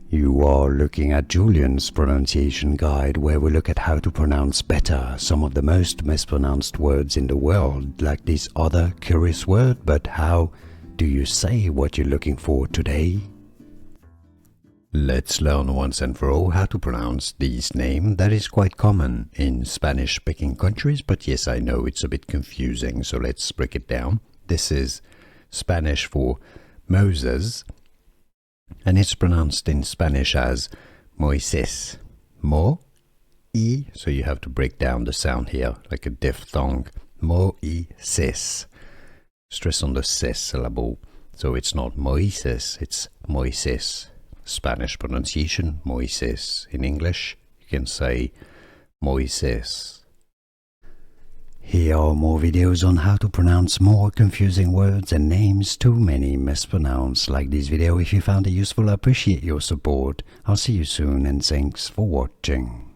You are looking at Julian's pronunciation guide, where we look at how to pronounce better some of the most mispronounced words in the world, like this other curious word. But how do you say what you're looking for today? Let's learn once and for all how to pronounce this name that is quite common in Spanish-speaking countries, but yes, I know it's a bit confusing, so let's break it down. This is Spanish for Moses, and it's pronounced in Spanish as Moises. Mo-I, so you have to break down the sound here, like a diphthong. Moises. Stress on the ses syllable. So it's not Moises, it's Moises. Spanish pronunciation, Moises. In English, you can say Moises. Here are more videos on how to pronounce more confusing words and names too many mispronounced. Like this video if you found it useful. I appreciate your support. I'll see you soon and thanks for watching.